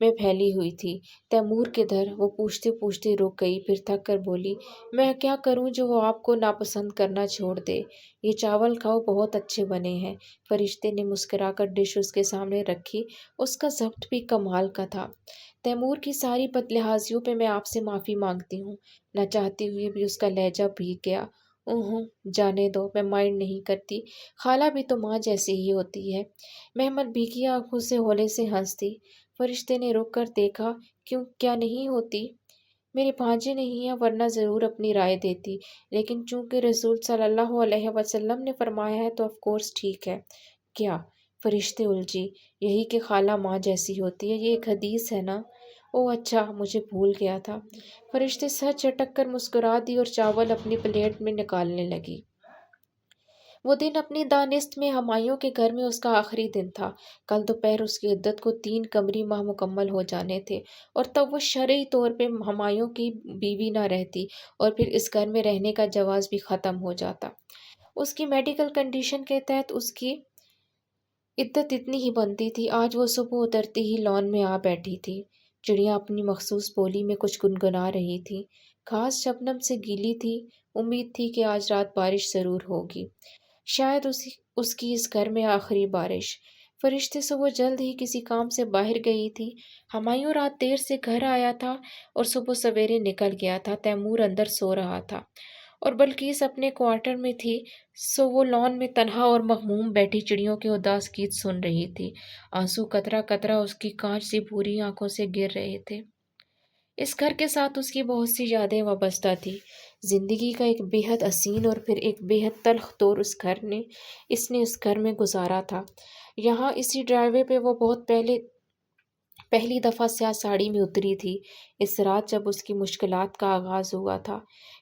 میں پھیلی ہوئی تھی۔ تیمور کدھر؟ وہ پوچھتے پوچھتے رک گئی، پھر تھک کر بولی، میں کیا کروں جو وہ آپ کو ناپسند کرنا چھوڑ دے؟ یہ چاول کھاؤ، بہت اچھے بنے ہیں۔ فرشتے نے مسکرا کر ڈش اس کے سامنے رکھی۔ اس کا ضبط بھی کمال کا تھا۔ تیمور کی ساری بدلہٰذیوں پہ میں آپ سے معافی مانگتی ہوں۔ نہ چاہتے ہوئے بھی اس کا لہجہ بھیگ گیا۔ اوہوں، جانے دو، میں مائنڈ نہیں کرتی، خالہ بھی تو ماں جیسی ہی ہوتی ہے۔ مہمت بھیگی آنکھوں سے ہولے سے ہنس دی۔ فرشتے نے رک کر دیکھا، کیوں، کیا نہیں ہوتی؟ میرے بھانجے نہیں ہیں، ورنہ ضرور اپنی رائے دیتی، لیکن چونکہ رسول صلی اللہ علیہ وسلم نے فرمایا ہے تو آف کورس ٹھیک ہے۔ کیا؟ فرشتے الجھی۔ یہی کہ خالہ ماں جیسی ہوتی ہے، یہ ایک حدیث ہے نا؟ او اچھا، مجھے بھول گیا تھا۔ فرشتے سر چٹک کر مسکرا دی اور چاول اپنی پلیٹ میں نکالنے لگی۔ وہ دن اپنی دانست میں ہمایوں کے گھر میں اس کا آخری دن تھا۔ کل دوپہر اس کی عدت کو 3 قمری ماہ مکمل ہو جانے تھے، اور تب وہ شرعی طور پہ ہمایوں کی بیوی نہ رہتی اور پھر اس گھر میں رہنے کا جواز بھی ختم ہو جاتا۔ اس کی میڈیکل کنڈیشن کے تحت اس کی عدت اتنی ہی بنتی تھی۔ آج وہ صبح اترتی ہی لان میں آ بیٹھی تھی۔ چڑیاں اپنی مخصوص بولی میں کچھ گنگنا رہی تھیں۔ گھاس شبنم سے گیلی تھی، امید تھی کہ آج رات بارش ضرور ہوگی، شاید اس کی اس گھر میں آخری بارش۔ فرشتے صبح جلد ہی کسی کام سے باہر گئی تھی۔ ہمایوں رات دیر سے گھر آیا تھا اور صبح سویرے نکل گیا تھا۔ تیمور اندر سو رہا تھا اور بلقیس اپنے کوارٹر میں تھی، سو وہ لان میں تنہا اور مغموم بیٹھی چڑیوں کے اداس گیت سن رہی تھی۔ آنسو قطرہ قطرہ اس کی کانچ سی بھوری آنکھوں سے گر رہے تھے۔ اس گھر کے ساتھ اس کی بہت سی یادیں وابستہ تھی۔ زندگی کا ایک بے حد حسین اور پھر ایک بے حد تلخ دور اس نے اس گھر میں گزارا تھا۔ یہاں اسی ڈرائیو وے پہ وہ بہت پہلی دفعہ سیاہ ساڑی میں اتری تھی، اس رات جب اس کی مشکلات کا آغاز ہوا تھا۔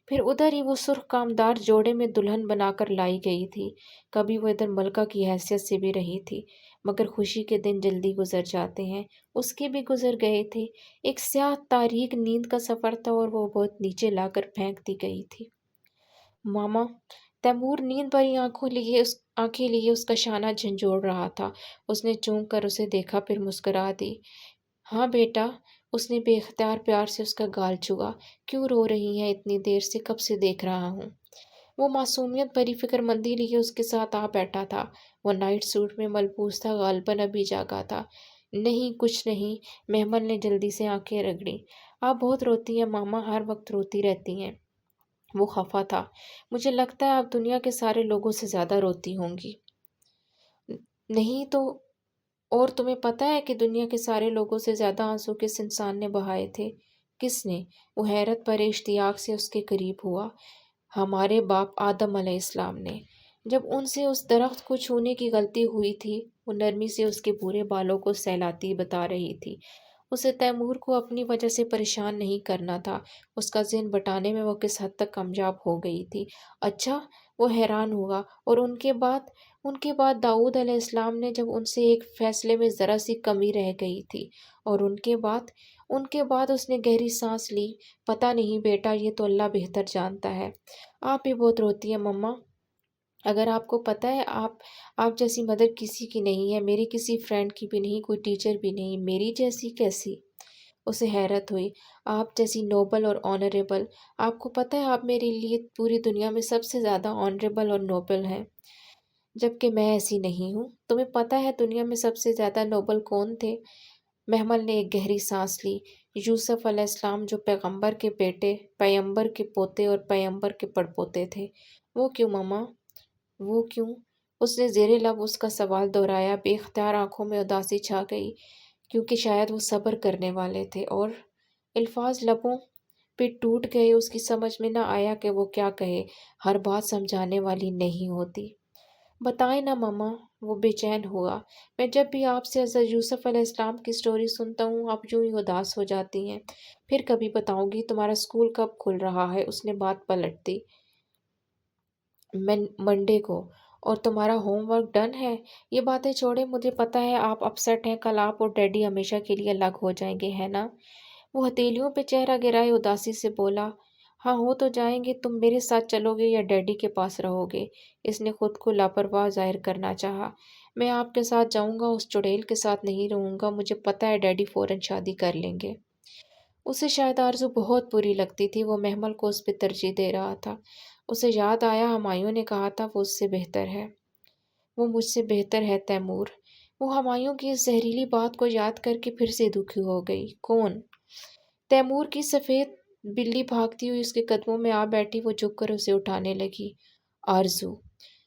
پھر ادھر ہی وہ سرخ کامدار جوڑے میں دلہن بنا کر لائی گئی تھی۔ کبھی وہ ادھر ملکہ کی حیثیت سے بھی رہی تھی، مگر خوشی کے دن جلدی گزر جاتے ہیں، اس کے بھی گزر گئے تھے۔ ایک سیاہ تاریک نیند کا سفر تھا اور وہ بہت نیچے لا کر پھینک دی گئی تھی۔ ماما، تیمور نیند بھری آنکھیں لیے اس کا شانہ جھنجھوڑ رہا تھا۔ اس نے چونک کر اسے دیکھا، پھر مسکرا دی۔ ہاں بیٹا، اس نے بے اختیار پیار سے اس کا گال چھوا۔ کیوں رو رہی ہیں اتنی دیر سے؟ کب سے دیکھ رہا ہوں۔ وہ معصومیت بھری فکر مندی لیے اس کے ساتھ آ بیٹھا تھا۔ وہ نائٹ سوٹ میں ملبوس تھا، غالباً ابھی جاگا تھا۔ نہیں، کچھ نہیں، مہمل نے جلدی سے آنکھیں رگڑیں۔ آپ بہت روتی ہیں ماما، ہر وقت روتی رہتی ہیں۔ وہ خفا تھا۔ مجھے لگتا ہے آپ دنیا کے سارے لوگوں سے زیادہ روتی ہوں گی۔ نہیں تو اور تمہیں پتہ ہے کہ دنیا کے سارے لوگوں سے زیادہ آنسو کس انسان نے بہائے تھے؟ کس نے؟ وہ حیرت بھرے اشتیاق سے اس کے قریب ہوا۔ ہمارے باپ آدم علیہ السلام نے۔ جب ان سے اس درخت کو چھونے کی غلطی ہوئی تھی، وہ نرمی سے اس کے برے بالوں کو سہلاتی بتا رہی تھی۔ اسے تیمور کو اپنی وجہ سے پریشان نہیں کرنا تھا۔ اس کا ذہن بٹانے میں وہ کس حد تک کامیاب ہو گئی تھی۔ اچھا، وہ حیران ہوا۔ اور ان کے بعد داؤد علیہ السلام نے، جب ان سے ایک فیصلے میں ذرا سی کمی رہ گئی تھی، اور ان کے بعد اس نے گہری سانس لی۔ پتہ نہیں بیٹا، یہ تو اللہ بہتر جانتا ہے۔ آپ بھی بہت روتی ہیں مما، اگر آپ کو پتہ ہے آپ جیسی مدر کسی کی نہیں ہے، میری کسی فرینڈ کی بھی نہیں، کوئی ٹیچر بھی نہیں، میری جیسی کیسی؟ اسے حیرت ہوئی۔ آپ جیسی نوبل اور آنریبل، آپ کو پتہ ہے آپ میرے لیے پوری دنیا میں سب سے زیادہ آنریبل اور نوبل ہیں، جبکہ میں ایسی نہیں ہوں۔ تمہیں پتہ ہے دنیا میں سب سے زیادہ نوبل کون تھے؟ مہمل نے ایک گہری سانس لی۔ یوسف علیہ السلام، جو پیغمبر کے بیٹے، پیغمبر کے پوتے اور پیغمبر کے پڑپوتے تھے۔ وہ کیوں ماما؟ وہ کیوں؟ اس نے زیر لب اس کا سوال دہرایا۔ بے اختیار آنکھوں میں اداسی چھا گئی۔ کیونکہ شاید وہ صبر کرنے والے تھے، اور الفاظ لبوں پہ ٹوٹ گئے۔ اس کی سمجھ میں نہ آیا کہ وہ کیا کہے۔ ہر بات سمجھانے والی نہیں ہوتی۔ بتائیں نا ماما، وہ بے چین ہوا۔ میں جب بھی آپ سے حضرت یوسف علیہ السلام کی سٹوری سنتا ہوں، آپ یوں ہی اداس ہو جاتی ہیں۔ پھر کبھی بتاؤں گی۔ تمہارا اسکول کب کھل رہا ہے؟ اس نے بات پلٹ دی۔ منڈے کو۔ اور تمہارا ہوم ورک ڈن ہے؟ یہ باتیں چھوڑیں، مجھے پتہ ہے آپ اپسیٹ ہیں۔ کل آپ اور ڈیڈی ہمیشہ کے لیے الگ ہو جائیں گے، ہے نا؟ وہ ہتھیلیوں پہ چہرہ گرائے اداسی سے بولا۔ ہاں ہو تو جائیں گے، تم میرے ساتھ چلو گے یا ڈیڈی کے پاس رہو گے؟ اس نے خود کو لاپرواہ ظاہر کرنا چاہا۔ میں آپ کے ساتھ جاؤں گا، اس چڑیل کے ساتھ نہیں رہوں گا، مجھے پتہ ہے ڈیڈی فوراً شادی کر لیں گے۔ اسے شاید آرزو بہت بری لگتی تھی، وہ محمل کو اس پہ ترجیح دے رہا تھا۔ اسے یاد آیا ہمایوں نے کہا تھا وہ اس سے بہتر ہے، وہ مجھ سے بہتر ہے تیمور۔ وہ ہمایوں کی اس زہریلی بات کو یاد کر کے پھر سے دکھی ہو گئی۔ کون؟ تیمور کی سفید بلی بھاگتی ہوئی اس کے قدموں میں آ بیٹھی، وہ جھک کر اسے اٹھانے لگی۔ آرزو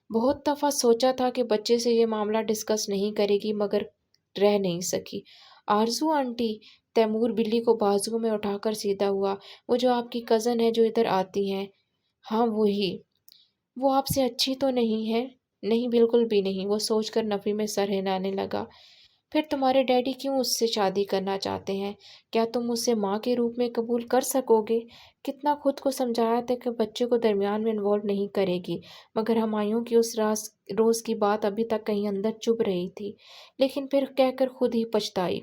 بہت دفعہ سوچا تھا کہ بچے سے یہ معاملہ ڈسکس نہیں کرے گی، مگر رہ نہیں سکی۔ آرزو آنٹی، تیمور بلی کو بازو میں اٹھا کر سیدھا ہوا۔ وہ جو آپ کی کزن ہے جو ادھر آتی ہیں؟ ہاں وہی۔ وہ آپ سے اچھی تو نہیں ہے؟ نہیں بالکل بھی نہیں، وہ سوچ کر نفی میں سر ہلانے لگا۔ پھر تمہارے ڈیڈی کیوں اس سے شادی کرنا چاہتے ہیں؟ کیا تم اسے ماں کے روپ میں قبول کر سکو گے؟ کتنا خود کو سمجھایا تھا کہ بچے کو درمیان میں انوالو نہیں کرے گی، مگر ہمایوں کی اس روز کی بات ابھی تک کہیں اندر چبھ رہی تھی، لیکن پھر کہہ کر خود ہی پچھتائی۔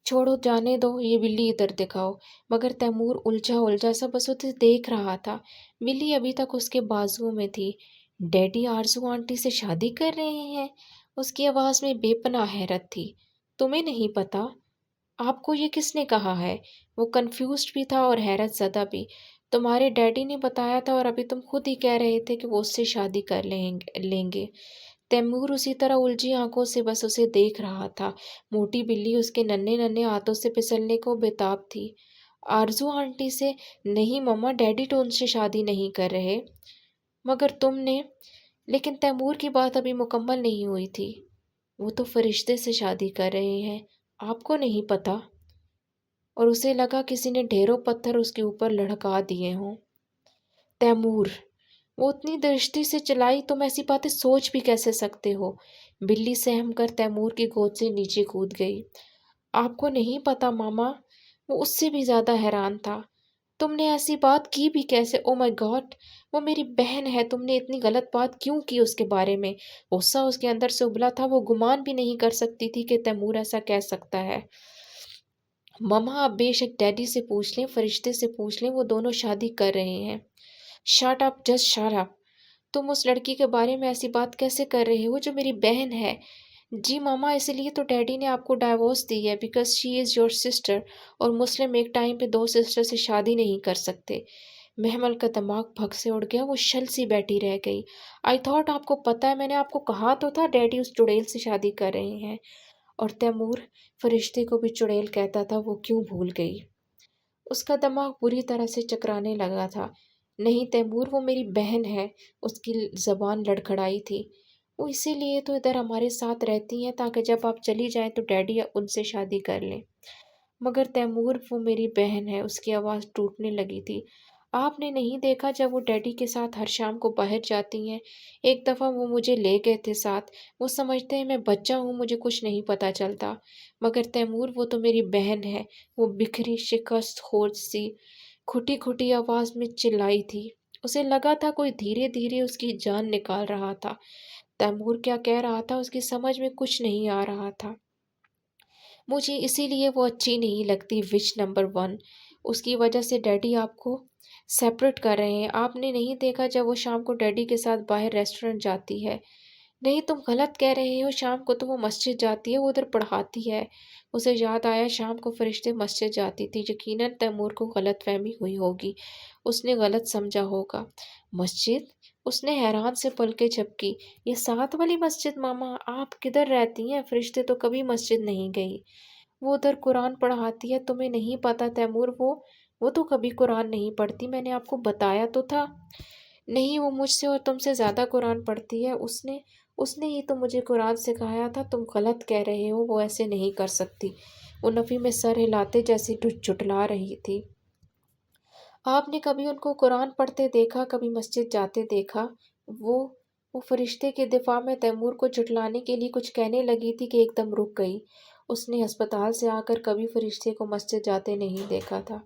چھوڑو جانے دو، یہ بلی ادھر دکھاؤ۔ مگر تیمور الجھا سا بس اسے دیکھ رہا تھا۔ بلی ابھی تک اس کے بازو میں تھی۔ ڈیڈی آرزو آنٹی سے شادی کر رہے ہیں؟ اس کی آواز میں بے پناہ حیرت تھی۔ تمہیں نہیں پتا؟ آپ کو یہ کس نے کہا ہے؟ وہ کنفیوزڈ بھی تھا اور حیرت زدہ بھی۔ تمہارے ڈیڈی نے بتایا تھا اور ابھی تم خود ہی کہہ رہے تھے کہ وہ اس سے شادی کر لیں گے۔ تیمور اسی طرح الجھی آنکھوں سے بس اسے دیکھ رہا تھا۔ موٹی بلی اس کے ننھے ننھے ہاتھوں سے پھسلنے کو بےتاب تھی۔ آرزو آنٹی سے؟ نہیں مما، ڈیڈی تو ان سے شادی نہیں کر رہے۔ مگر تم نے؟ لیکن تیمور کی بات ابھی مکمل نہیں ہوئی تھی۔ وہ تو فرشتے سے شادی کر رہے ہیں، آپ کو نہیں پتا؟ اور اسے لگا کسی نے ڈھیروں پتھر اس کے اوپر لڑکا دیے ہوں۔ تیمور، وہ اتنی درستی سے چلائی، تم ایسی باتیں سوچ بھی کیسے سکتے ہو؟ بلی سہم کر تیمور کی گود سے نیچے کود گئی۔ آپ کو نہیں پتا ماما؟ وہ اس سے بھی زیادہ حیران تھا۔ تم نے ایسی بات کی بھی کیسے؟ او مائی گاڈ، وہ میری بہن ہے، تم نے اتنی غلط بات کیوں کی اس کے بارے میں؟ غصہ اس کے اندر سے ابلا تھا، وہ گمان بھی نہیں کر سکتی تھی کہ تیمور ایسا کہہ سکتا ہے۔ ماما آپ بے شک ڈیڈی سے پوچھ لیں، فرشتے سے پوچھ لیں، وہ دونوں شادی کر رہے ہیں۔ Shut up, just shut up. تم اس لڑکی کے بارے میں ایسی بات کیسے کر رہے ہو جو میری بہن ہے؟ جی ماما، اس لیے تو ڈیڈی نے آپ کو ڈائیورس دی ہے، because she is your sister, اور مسلم ایک ٹائم پہ دو سسٹر سے شادی نہیں کر سکتے۔ محمل کا دماغ بھگ سے اڑ گیا، وہ شل سی بیٹھی رہ گئی۔ آئی تھاٹ آپ کو پتا ہے، میں نے آپ کو کہا تو تھا ڈیڈی اس چڑیل سے شادی کر رہے ہیں۔ اور تیمور فرشتے کو بھی چڑیل کہتا تھا، وہ کیوں بھول گئی؟ اس کا دماغ بری طرح سے چکرانے لگا تھا۔ نہیں تیمور، وہ میری بہن ہے، اس کی زبان لڑکھڑائی تھی۔ وہ اسی لیے تو ادھر ہمارے ساتھ رہتی ہیں تاکہ جب آپ چلی جائیں تو ڈیڈی ان سے شادی کر لیں۔ مگر تیمور، وہ میری بہن ہے، اس کی آواز ٹوٹنے لگی تھی۔ آپ نے نہیں دیکھا جب وہ ڈیڈی کے ساتھ ہر شام کو باہر جاتی ہیں؟ ایک دفعہ وہ مجھے لے گئے تھے ساتھ، وہ سمجھتے ہیں میں بچہ ہوں، مجھے کچھ نہیں پتہ چلتا۔ مگر تیمور، وہ تو میری بہن ہے، وہ بکھری شکست خورد سی کھٹی کھٹی آواز میں چلائی تھی۔ اسے لگا تھا کوئی دھیرے دھیرے اس کی جان نکال رہا تھا۔ تیمور کیا کہہ رہا تھا اس کی سمجھ میں کچھ نہیں آ رہا تھا۔ مجھے اسی لیے وہ اچھی نہیں لگتی، وچ نمبر 1، اس کی وجہ سے ڈیڈی آپ کو سیپریٹ کر رہے ہیں۔ آپ نے نہیں دیکھا جب وہ شام کو ڈیڈی کے ساتھ باہر ریسٹورنٹ جاتی ہے؟ نہیں، تم غلط کہہ رہے ہو، شام کو تو وہ مسجد جاتی ہے، وہ ادھر پڑھاتی ہے۔ اسے یاد آیا شام کو فرشتے مسجد جاتی تھی، یقیناً تیمور کو غلط فہمی ہوئی ہوگی، اس نے غلط سمجھا ہوگا۔ مسجد؟ اس نے حیران سے پلکیں جھپکی۔ یہ ساتھ والی مسجد ماما؟ آپ کدھر رہتی ہیں؟ فرشتے تو کبھی مسجد نہیں گئی، وہ ادھر قرآن پڑھاتی ہے، تمہیں نہیں پتا تیمور؟ وہ تو کبھی قرآن نہیں پڑھتی، میں نے آپ کو بتایا تو تھا۔ نہیں، وہ مجھ سے اور تم سے زیادہ قرآن پڑھتی ہے، اس نے ہی تو مجھے قرآن سکھایا تھا، تم غلط کہہ رہے ہو، وہ ایسے نہیں کر سکتی۔ وہ نفی میں سر ہلاتے جیسے جھٹلا رہی تھی۔ آپ نے کبھی ان کو قرآن پڑھتے دیکھا، کبھی مسجد جاتے دیکھا؟ وہ فرشتے کے دفاع میں تیمور کو جھٹلانے کے لیے کچھ کہنے لگی تھی کہ ایک دم رک گئی۔ اس نے ہسپتال سے آ کر کبھی فرشتے کو مسجد جاتے نہیں دیکھا تھا،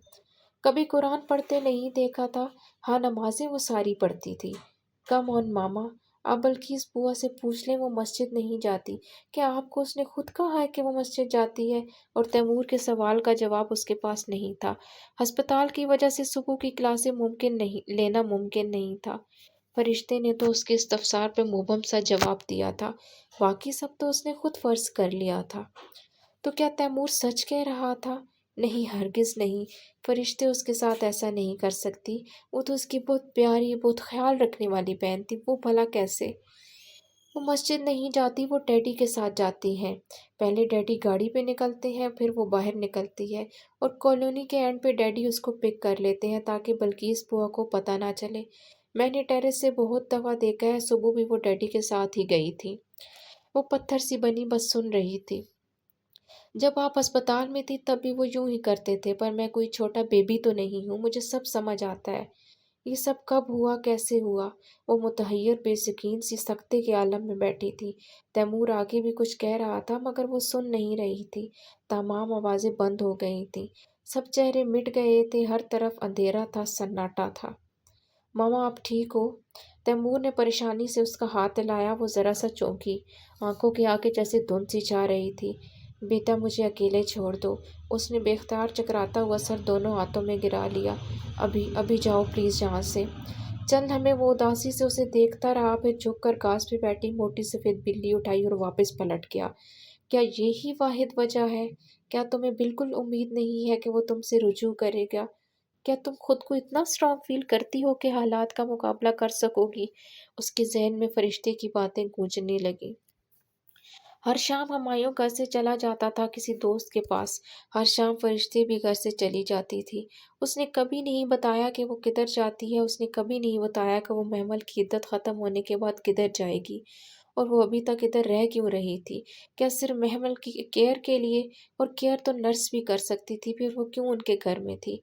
کبھی قرآن پڑھتے نہیں دیکھا تھا۔ ہاں، نمازیں وہ ساری پڑھتی تھی۔ کم آن ماما، آپ بلکیس بوا سے پوچھ لیں وہ مسجد نہیں جاتی، کیا آپ کو اس نے خود کہا ہے کہ وہ مسجد جاتی ہے؟ اور تیمور کے سوال کا جواب اس کے پاس نہیں تھا۔ ہسپتال کی وجہ سے صبح کی کلاسیں لینا ممکن نہیں تھا۔ فرشتے نے تو اس کے استفسار پہ مبہم سا جواب دیا تھا، باقی سب تو اس نے خود فرض کر لیا تھا۔ تو کیا تیمور سچ کہہ رہا تھا؟ نہیں، ہرگز نہیں، فرشتے اس کے ساتھ ایسا نہیں کر سکتی، وہ تو اس کی بہت پیاری، بہت خیال رکھنے والی بہن تھی، وہ بھلا کیسے؟ وہ مسجد نہیں جاتی، وہ ڈیڈی کے ساتھ جاتی ہیں۔ پہلے ڈیڈی گاڑی پہ نکلتے ہیں، پھر وہ باہر نکلتی ہے، اور کالونی کے اینڈ پہ ڈیڈی اس کو پک کر لیتے ہیں تاکہ بلکیس بوا کو پتہ نہ چلے۔ میں نے ٹیرس سے بہت دفعہ دیکھا ہے، صبح بھی وہ ڈیڈی کے ساتھ ہی گئی تھی۔ وہ پتھر سی بنی بس سن رہی تھی۔ جب آپ اسپتال میں تھی تب بھی وہ یوں ہی کرتے تھے، پر میں کوئی چھوٹا بیبی تو نہیں ہوں، مجھے سب سمجھ آتا ہے۔ یہ سب کب ہوا، کیسے ہوا؟ وہ متحیر بے سکین سی سکتے کے عالم میں بیٹھی تھی۔ تیمور آگے بھی کچھ کہہ رہا تھا مگر وہ سن نہیں رہی تھی، تمام آوازیں بند ہو گئی تھیں، سب چہرے مٹ گئے تھے، ہر طرف اندھیرا تھا، سناٹا تھا۔ ماما آپ ٹھیک ہو؟ تیمور نے پریشانی سے اس کا ہاتھ ہلایا، وہ ذرا سا چونکی، آنکھوں کے آگے جیسے دھند سی چھا رہی تھی۔ بیٹا مجھے اکیلے چھوڑ دو، اس نے بے اختیار چکراتا ہوا سر دونوں ہاتھوں میں گرا لیا۔ ابھی جاؤ پلیز یہاں سے۔ چند لمحے وہ اداسی سے اسے دیکھتا رہا، پھر جھک کر گھاس پہ بیٹھی موٹی سفید بلی اٹھائی اور واپس پلٹ گیا۔ کیا یہی واحد وجہ ہے؟ کیا تمہیں بالکل امید نہیں ہے کہ وہ تم سے رجوع کرے گا؟ کیا تم خود کو اتنا اسٹرانگ فیل کرتی ہو کہ حالات کا مقابلہ کر سکو گی؟ اس کے ذہن میں فرشتے کی باتیں گونجنے لگیں۔ ہر شام ہمایوں گھر سے چلا جاتا تھا کسی دوست کے پاس، ہر شام فرشتے بھی گھر سے چلی جاتی تھی۔ اس نے کبھی نہیں بتایا کہ وہ کدھر جاتی ہے، اس نے کبھی نہیں بتایا کہ وہ محمل کی عدت ختم ہونے کے بعد کدھر جائے گی، اور وہ ابھی تک ادھر رہ کیوں رہی تھی؟ کیا صرف محمل کی کیئر کے لیے؟ اور کیئر تو نرس بھی کر سکتی تھی، پھر وہ کیوں ان کے گھر میں تھی؟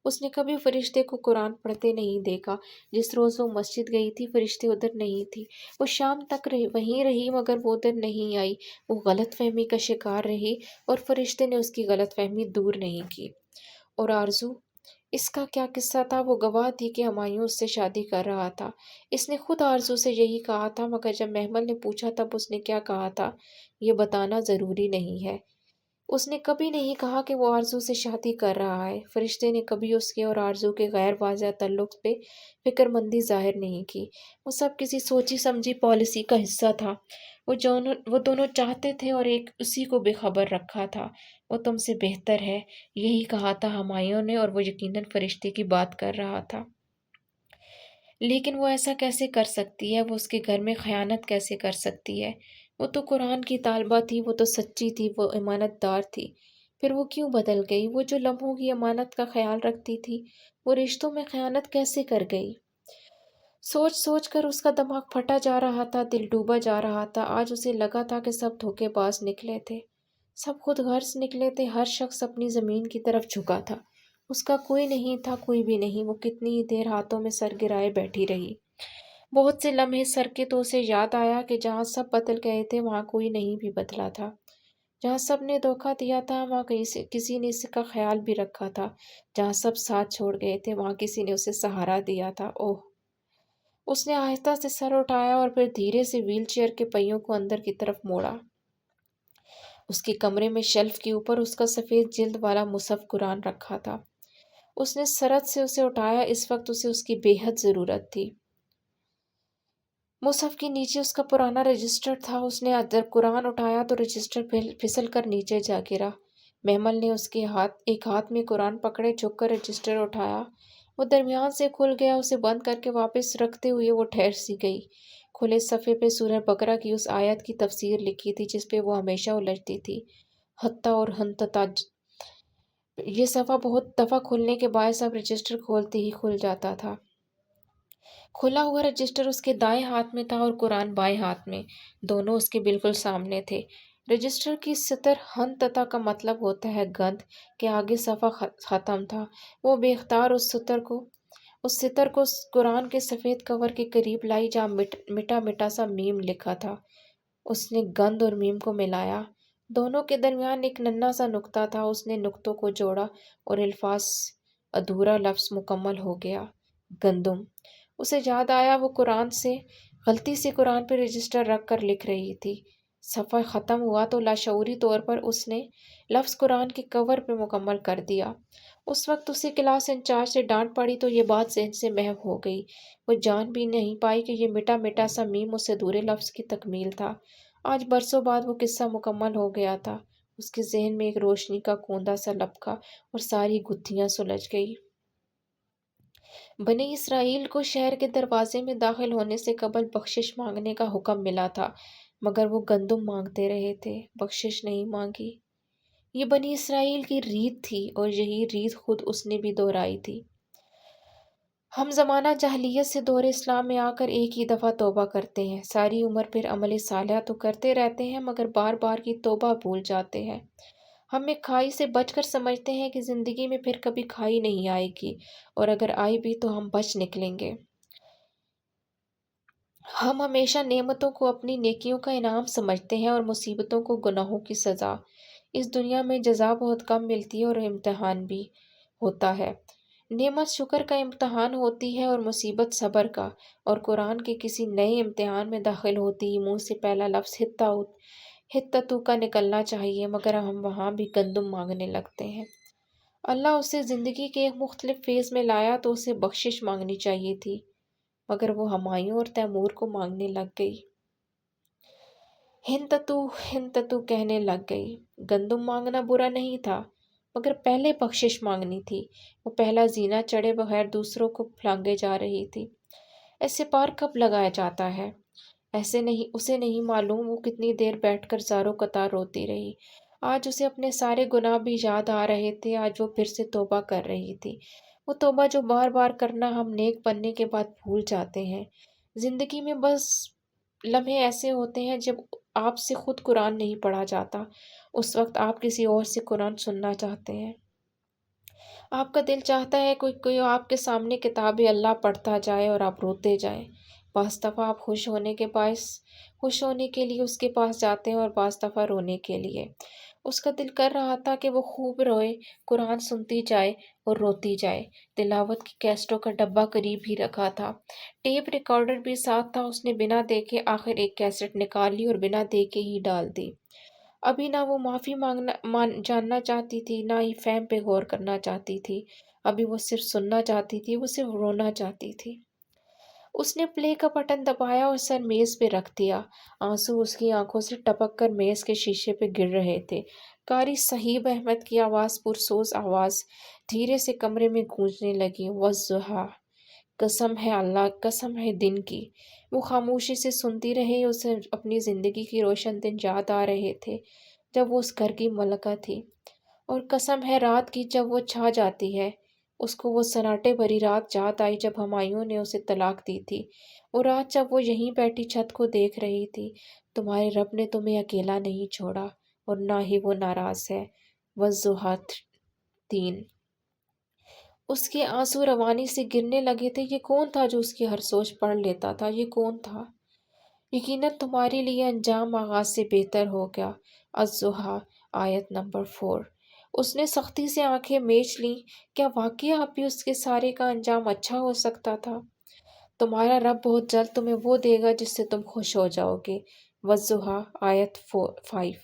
اس نے کبھی فرشتے کو قرآن پڑھتے نہیں دیکھا۔ جس روز وہ مسجد گئی تھی فرشتے ادھر نہیں تھی، وہ شام تک وہیں رہی مگر وہ ادھر نہیں آئی، وہ غلط فہمی کا شکار رہی، اور فرشتے نے اس کی غلط فہمی دور نہیں کی۔ اور آرزو، اس کا کیا قصہ تھا؟ وہ گواہ تھی کہ ہمایوں اس سے شادی کر رہا تھا، اس نے خود آرزو سے یہی کہا تھا، مگر جب محمل نے پوچھا تب اس نے کیا کہا تھا یہ بتانا ضروری نہیں ہے۔ اس نے کبھی نہیں کہا کہ وہ آرزو سے شادی کر رہا ہے۔ فرشتے نے کبھی اس کے اور آرزو کے غیر واضح تعلق پہ فکر مندی ظاہر نہیں کی۔ وہ سب کسی سوچی سمجھی پالیسی کا حصہ تھا، وہ دونوں چاہتے تھے اور ایک اسی کو بے خبر رکھا تھا۔ وہ تم سے بہتر ہے، یہی کہا تھا ہمایوں نے، اور وہ یقیناً فرشتے کی بات کر رہا تھا۔ لیکن وہ ایسا کیسے کر سکتی ہے؟ وہ اس کے گھر میں خیانت کیسے کر سکتی ہے؟ وہ تو قرآن کی طالبہ تھی، وہ تو سچی تھی، وہ امانت دار تھی، پھر وہ کیوں بدل گئی؟ وہ جو لمحوں کی امانت کا خیال رکھتی تھی، وہ رشتوں میں خیانت کیسے کر گئی؟ سوچ سوچ کر اس کا دماغ پھٹا جا رہا تھا، دل ڈوبا جا رہا تھا۔ آج اسے لگا تھا کہ سب دھوکے باز نکلے تھے، سب خود غرض نکلے تھے، ہر شخص اپنی زمین کی طرف جھکا تھا، اس کا کوئی نہیں تھا، کوئی بھی نہیں۔ وہ کتنی ہی دیر ہاتھوں میں سر گرائے بیٹھی رہی، بہت سے لمحے سر کے تو اسے یاد آیا کہ جہاں سب بدل گئے تھے وہاں کوئی نہیں بھی بدلا تھا، جہاں سب نے دھوکہ دیا تھا وہاں کسی نے اس کا خیال بھی رکھا تھا، جہاں سب ساتھ چھوڑ گئے تھے وہاں کسی نے اسے سہارا دیا تھا۔ اوہ! اس نے آہستہ سے سر اٹھایا اور پھر دھیرے سے ویل چیئر کے پہیوں کو اندر کی طرف موڑا۔ اس کے کمرے میں شیلف کے اوپر اس کا سفید جلد والا مصحف قرآن رکھا تھا۔ اس نے سرعت سے اسے اٹھایا، اس وقت اسے اس کی بے حد ضرورت تھی۔ مصحف کے نیچے اس کا پرانا رجسٹر تھا، اس نے جب قرآن اٹھایا تو رجسٹر پھسل کر نیچے جا گرا۔ محمل نے اس کے ایک ہاتھ میں قرآن پکڑے، جھک کر رجسٹر اٹھایا، وہ درمیان سے کھل گیا، اسے بند کر کے واپس رکھتے ہوئے وہ ٹھہر سی گئی۔ کھلے صفحے پہ سورہ بقرہ کی اس آیت کی تفسیر لکھی تھی جس پہ وہ ہمیشہ الجھتی تھی، حتیٰ اور ہنتتا۔ یہ صفحہ بہت دفعہ کھلنے کے باعث اب رجسٹر کھولتے ہی کھل جاتا تھا۔ کھلا ہوا رجسٹر اس کے دائیں ہاتھ میں تھا اور قرآن بائیں ہاتھ میں، دونوں اس کے بالکل سامنے تھے۔ رجسٹر کی سطر ہنتتا کا مطلب ہوتا ہے گند، کے آگے صفحہ ختم تھا۔ وہ بے اختیار اس سطر کو قرآن کے سفید کور کے قریب لائی جہاں مٹا مٹا سا میم لکھا تھا۔ اس نے گند اور میم کو ملایا، دونوں کے درمیان ایک ننھا سا نقطہ تھا، اس نے نقطوں کو جوڑا اور الفاظ ادھورا لفظ مکمل ہو گیا، گندم۔ اسے یاد آیا وہ قرآن سے غلطی سے قرآن پہ رجسٹر رکھ کر لکھ رہی تھی۔ صفحہ ختم ہوا تو لاشعوری طور پر اس نے لفظ قرآن کے کور پہ مکمل کر دیا۔ اس وقت اسے کلاس انچارج سے ڈانٹ پڑی تو یہ بات ذہن سے محو ہو گئی۔ وہ جان بھی نہیں پائی کہ یہ مٹا مٹا سا میم اس ادھورے لفظ کی تکمیل تھا۔ آج برسوں بعد وہ قصہ مکمل ہو گیا تھا۔ اس کے ذہن میں ایک روشنی کا کوندا سا لپکا اور ساری گتھیاں سلجھ گئی۔ بنی اسرائیل کو شہر کے دروازے میں داخل ہونے سے قبل بخشش مانگنے کا حکم ملا تھا، مگر وہ گندم مانگتے رہے تھے، بخشش نہیں مانگی۔ یہ بنی اسرائیل کی ریت تھی اور یہی ریت خود اس نے بھی دہرائی تھی۔ ہم زمانہ جاہلیت سے دور اسلام میں آ کر ایک ہی دفعہ توبہ کرتے ہیں، ساری عمر پھر عمل صالحہ تو کرتے رہتے ہیں مگر بار بار کی توبہ بھول جاتے ہیں۔ ہم ایک کھائی سے بچ کر سمجھتے ہیں کہ زندگی میں پھر کبھی کھائی نہیں آئے گی، اور اگر آئی بھی تو ہم بچ نکلیں گے۔ ہم ہمیشہ نعمتوں کو اپنی نیکیوں کا انعام سمجھتے ہیں اور مصیبتوں کو گناہوں کی سزا۔ اس دنیا میں جزا بہت کم ملتی ہے اور امتحان بھی ہوتا ہے۔ نعمت شکر کا امتحان ہوتی ہے اور مصیبت صبر کا، اور قرآن کے کسی نئے امتحان میں داخل ہوتی ہی منہ سے پہلا لفظ حتّتو کا نکلنا چاہیے، مگر ہم وہاں بھی گندم مانگنے لگتے ہیں۔ اللہ اسے زندگی کے ایک مختلف فیز میں لایا تو اسے بخشش مانگنی چاہیے تھی، مگر وہ ہمایوں اور تیمور کو مانگنے لگ گئی۔ ہنتتو کہنے لگ گئی۔ گندم مانگنا برا نہیں تھا، مگر پہلے بخشش مانگنی تھی۔ وہ پہلا زینہ چڑھے بغیر دوسروں کو پھلانگے جا رہی تھی۔ ایسے پار کب لگایا جاتا ہے؟ اسے نہیں معلوم وہ کتنی دیر بیٹھ کر زاروں قطار روتی رہی۔ آج اسے اپنے سارے گناہ بھی یاد آ رہے تھے۔ آج وہ پھر سے توبہ کر رہی تھی، وہ توبہ جو بار بار کرنا ہم نیک بننے کے بعد بھول جاتے ہیں۔ زندگی میں بس لمحے ایسے ہوتے ہیں جب آپ سے خود قرآن نہیں پڑھا جاتا، اس وقت آپ کسی اور سے قرآن سننا چاہتے ہیں۔ آپ کا دل چاہتا ہے کوئی آپ کے سامنے کتاب اللہ پڑھتا جائے اور آپ روتے جائیں۔ بعض دفعہ آپ خوش ہونے کے لیے اس کے پاس جاتے ہیں اور بعض دفعہ رونے کے لیے۔ اس کا دل کر رہا تھا کہ وہ خوب روئے، قرآن سنتی جائے اور روتی جائے۔ تلاوت کی کیسٹوں کا ڈبہ قریب ہی رکھا تھا، ٹیپ ریکارڈر بھی ساتھ تھا۔ اس نے بنا دیکھے آخر ایک کیسٹ نکال لی اور بنا دیکھے ہی ڈال دی۔ ابھی نہ وہ معافی جاننا چاہتی تھی، نہ ہی فہم پہ غور کرنا چاہتی تھی۔ ابھی وہ صرف سننا چاہتی تھی، وہ صرف رونا چاہتی تھی۔ اس نے پلے کا بٹن دبایا اور سر میز پہ رکھ دیا۔ آنسو اس کی آنکھوں سے ٹپک کر میز کے شیشے پہ گر رہے تھے۔ قاری صہیب احمد کی پرسوز آواز دھیرے سے کمرے میں گونجنے لگی، والضحیٰ، قسم ہے اللہ، قسم ہے دن کی۔ وہ خاموشی سے سنتی رہی۔ اسے اپنی زندگی کی روشن دن یاد آ رہے تھے جب وہ اس گھر کی ملکہ تھی، اور قسم ہے رات کی جب وہ چھا جاتی ہے۔ اس کو وہ سناٹے بھری رات یاد آئی جب ہمایوں نے اسے طلاق دی تھی، وہ رات جب وہ یہیں بیٹھی چھت کو دیکھ رہی تھی۔ تمہارے رب نے تمہیں اکیلا نہیں چھوڑا اور نہ ہی وہ ناراض ہے۔ والضحیٰ 3۔ اس کے آنسو روانی سے گرنے لگے تھے۔ یہ کون تھا جو اس کی ہر سوچ پڑھ لیتا تھا؟ یہ کون تھا؟ یقیناً تمہارے لیے انجام آغاز سے بہتر ہو گیا۔ الضحیٰ آیت نمبر 4۔ اس نے سختی سے آنکھیں میچ لیں۔ کیا واقعی اب بھی اس کے سارے کا انجام اچھا ہو سکتا تھا؟ تمہارا رب بہت جلد تمہیں وہ دے گا جس سے تم خوش ہو جاؤ گے۔ والضحیٰ آیت 5۔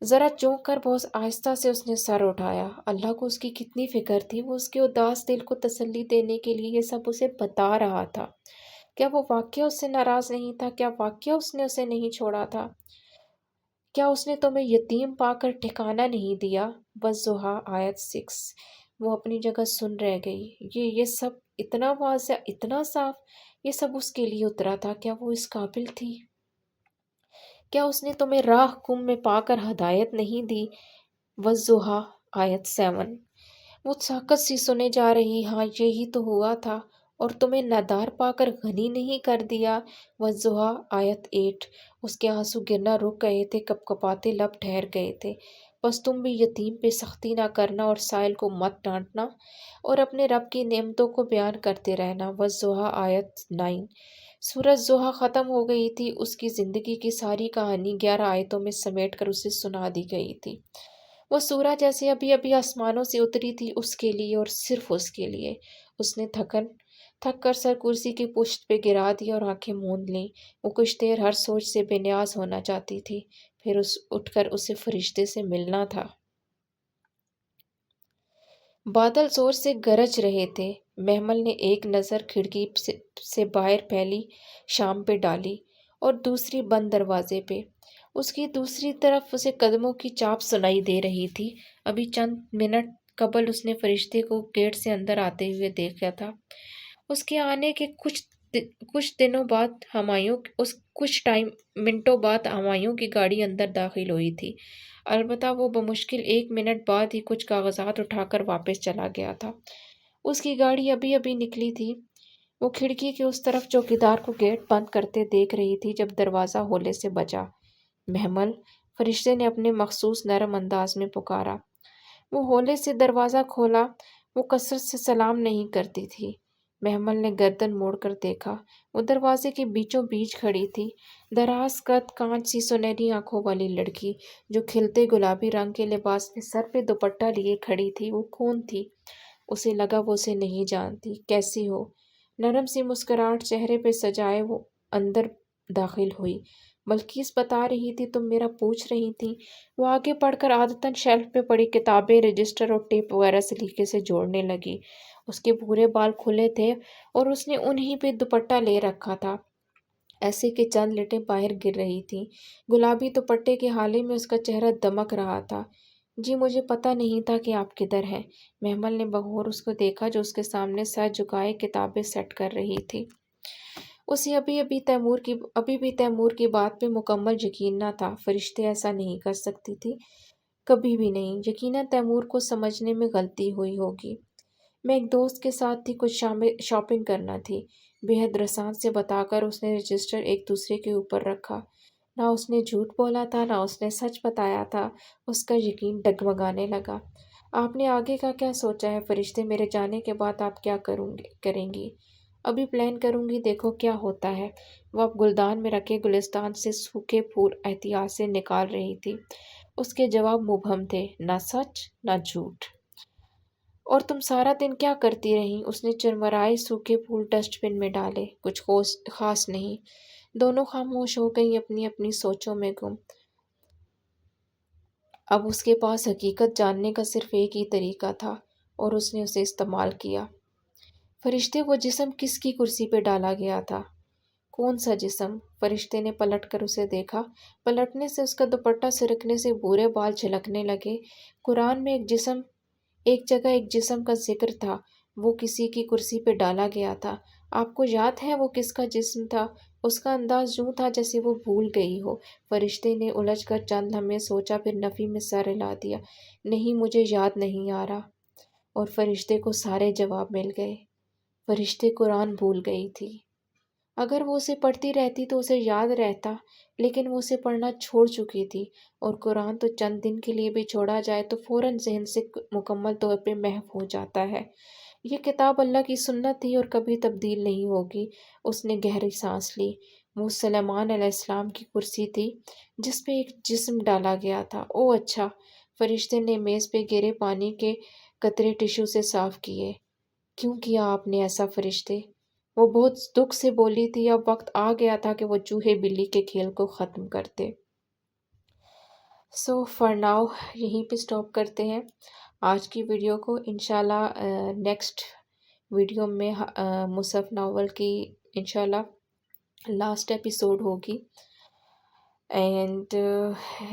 ذرا چونک کر بہت آہستہ سے اس نے سر اٹھایا۔ اللہ کو اس کی کتنی فکر تھی۔ وہ اس کے اداس دل کو تسلی دینے کے لیے یہ سب اسے بتا رہا تھا۔ کیا وہ واقعہ اس سے ناراض نہیں تھا؟ کیا واقعہ اس نے اسے نہیں چھوڑا تھا؟ کیا اس نے تمہیں یتیم پا کر ٹھکانہ نہیں دیا؟ والضحیٰ آیت 6۔ وہ اپنی جگہ سن رہ گئی۔ یہ سب اتنا واضح، اتنا صاف، یہ سب اس کے لیے اترا تھا۔ کیا وہ اس قابل تھی؟ کیا اس نے تمہیں راہ گم میں پا کر ہدایت نہیں دی؟ والضحیٰ آیت 7۔ وہ ساکت سی سنے جا رہی، ہاں یہی تو ہوا تھا، اور تمہیں نادار پا کر غنی نہیں کر دیا۔ والضحیٰ آیت 8۔ اس کے آنسو گرنا رک گئے تھے، کپ کپاتے لب ٹھہر گئے تھے۔ بس تم بھی یتیم پہ سختی نہ کرنا اور سائل کو مت ڈانٹنا، اور اپنے رب کی نعمتوں کو بیان کرتے رہنا۔ والضحیٰ آیت 9۔ سورج ضحیٰ ختم ہو گئی تھی۔ اس کی زندگی کی ساری کہانی 11 آیتوں میں سمیٹ کر اسے سنا دی گئی تھی۔ وہ سورج جیسے ابھی ابھی آسمانوں سے اتری تھی، اس کے لیے اور صرف اس کے لیے۔ اس نے تھک کر سر کرسی کی پشت پہ گرا دیا اور آنکھیں موند لیں۔ وہ کچھ دیر ہر سوچ سے بے نیاز ہونا چاہتی تھی، پھر اٹھ کر اسے فرشتے سے ملنا تھا۔ بادل زور سے گرج رہے تھے۔ محمل نے ایک نظر کھڑکی سے باہر پہلی شام پہ ڈالی اور دوسری بند دروازے پہ۔ اس کی دوسری طرف اسے قدموں کی چاپ سنائی دے رہی تھی۔ ابھی چند منٹ قبل اس نے فرشتے کو گیٹ سے اندر آتے ہوئے دیکھا تھا۔ اس کے آنے کے کچھ منٹوں بعد ہمایوں کی گاڑی اندر داخل ہوئی تھی۔ البتہ وہ بمشکل 1 منٹ بعد ہی کچھ کاغذات اٹھا کر واپس چلا گیا تھا۔ اس کی گاڑی ابھی ابھی نکلی تھی۔ وہ کھڑکی کے اس طرف چوکیدار کو گیٹ بند کرتے دیکھ رہی تھی جب دروازہ ہولے سے بجا۔ محمل، فرشتے نے اپنے مخصوص نرم انداز میں پکارا۔ وہ ہولے سے دروازہ کھولا۔ وہ کثرت سے سلام نہیں کرتی تھی۔ محمل نے گردن موڑ کر دیکھا۔ وہ دروازے کے بیچوں بیچ کھڑی تھی، دراز قد، کانچ سی سنہری آنکھوں والی لڑکی جو کھلتے گلابی رنگ کے لباس میں سر پہ دوپٹہ لیے کھڑی تھی۔ وہ کون تھی؟ اسے لگا وہ اسے نہیں جانتی۔ کیسی ہو؟ نرم سی مسکراہٹ چہرے پہ سجائے وہ اندر داخل ہوئی۔ بلقیس بتا رہی تھی تم میرا پوچھ رہی تھی؟ وہ آگے پڑھ کر عادتاً شیلف پہ پڑی کتابیں، رجسٹر اور ٹیپ وغیرہ سلیقے سے جوڑنے لگی۔ اس کے پورے بال کھلے تھے اور اس نے انہی پہ دوپٹہ لے رکھا تھا، ایسے کہ چند لٹیں باہر گر رہی تھیں۔ گلابی دوپٹے کے حالے میں اس کا چہرہ دمک رہا تھا۔ جی مجھے پتہ نہیں تھا کہ آپ کدھر ہیں۔ محمل نے بغور اس کو دیکھا جو اس کے سامنے سر جھکائے کتابیں سیٹ کر رہی تھی۔ اسے ابھی بھی تیمور کی بات پہ مکمل یقین نہ تھا۔ فرشتے ایسا نہیں کر سکتی تھی، کبھی بھی نہیں۔ یقیناً تیمور کو سمجھنے میں غلطی ہوئی ہوگی۔ میں ایک دوست کے ساتھ تھی، کچھ شاپنگ کرنا تھی، بے حد رسان سے بتا کر اس نے رجسٹر ایک دوسرے کے اوپر رکھا۔ نہ اس نے جھوٹ بولا تھا نہ اس نے سچ بتایا تھا۔ اس کا یقین ڈگمگانے لگا۔ آپ نے آگے کا کیا سوچا ہے فرشتے؟ میرے جانے کے بعد آپ کیا کریں گی؟ ابھی پلان کروں گی، دیکھو کیا ہوتا ہے۔ وہ اب گلدان میں رکھے گلستان سے سوکھے پھول احتیاط سے نکال رہی تھی۔ اس کے جواب مبہم تھے، نہ سچ نہ جھوٹ۔ اور تم سارا دن کیا کرتی رہیں؟ اس نے چرمرائے سوکھے پھول ڈسٹ بن میں ڈالے۔ کچھ خاص نہیں۔ دونوں خاموش ہو گئیں، اپنی اپنی سوچوں میں گم۔ اب اس کے پاس حقیقت جاننے کا صرف ایک ہی طریقہ تھا اور اس نے اسے استعمال کیا۔ فرشتے، وہ جسم کس کی کرسی پہ ڈالا گیا تھا؟ کون سا جسم؟ فرشتے نے پلٹ کر اسے دیکھا۔ پلٹنے سے اس کا دوپٹہ سرکنے سے بورے بال جھلکنے لگے۔ قرآن میں ایک جگہ ایک جسم کا ذکر تھا، وہ کسی کی کرسی پہ ڈالا گیا تھا۔ آپ کو یاد ہے وہ کس کا جسم تھا؟ اس کا انداز یوں تھا جیسے وہ بھول گئی ہو۔ فرشتے نے الجھ کر چند لمحے سوچا، پھر نفی میں سر ہلا دیا۔ نہیں، مجھے یاد نہیں آ رہا۔ اور فرشتے کو سارے جواب مل گئے۔ فرشتے قرآن بھول گئی تھی۔ اگر وہ اسے پڑھتی رہتی تو اسے یاد رہتا، لیکن وہ اسے پڑھنا چھوڑ چکی تھی، اور قرآن تو چند دن کے لیے بھی چھوڑا جائے تو فوراً ذہن سے مکمل طور پہ محو ہو جاتا ہے۔ یہ کتاب اللہ کی سنت تھی اور کبھی تبدیل نہیں ہوگی۔ اس نے گہری سانس لی۔ وہ سلیمان علیہ السلام کی کرسی تھی جس پہ ایک جسم ڈالا گیا تھا۔ او اچھا۔ فرشتے نے میز پہ گرے پانی کے قطرے ٹشو سے صاف کیے۔ کیوں کیا آپ نے ایسا فرشتے؟ وہ بہت دکھ سے بولی تھی۔ اب وقت آ گیا تھا کہ وہ چوہے بلی کے کھیل کو ختم کرتے۔ سو فار ناؤ یہیں پہ سٹاپ کرتے ہیں آج کی ویڈیو کو۔ انشاءاللہ نیکسٹ ویڈیو میں مصحف ناول کی انشاءاللہ لاسٹ ایپیسوڈ ہوگی، اینڈ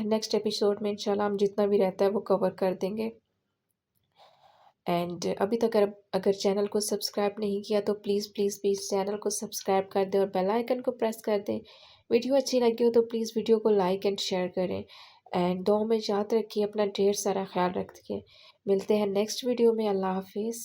نیکسٹ ایپیسوڈ میں انشاءاللہ ہم جتنا بھی رہتا ہے وہ کور کر دیں گے۔ اینڈ ابھی تک اگر چینل کو سبسکرائب نہیں کیا تو پلیز چینل کو سبسکرائب کر دیں اور بیل آئیکن کو پریس کر دیں۔ ویڈیو اچھی لگی ہو تو پلیز ویڈیو کو لائک اینڈ شیئر کریں، اینڈ دعاؤں میں یاد رکھیے، اپنا ڈھیر سارا خیال رکھیے۔ ملتے ہیں نیکسٹ ویڈیو میں۔ اللہ حافظ۔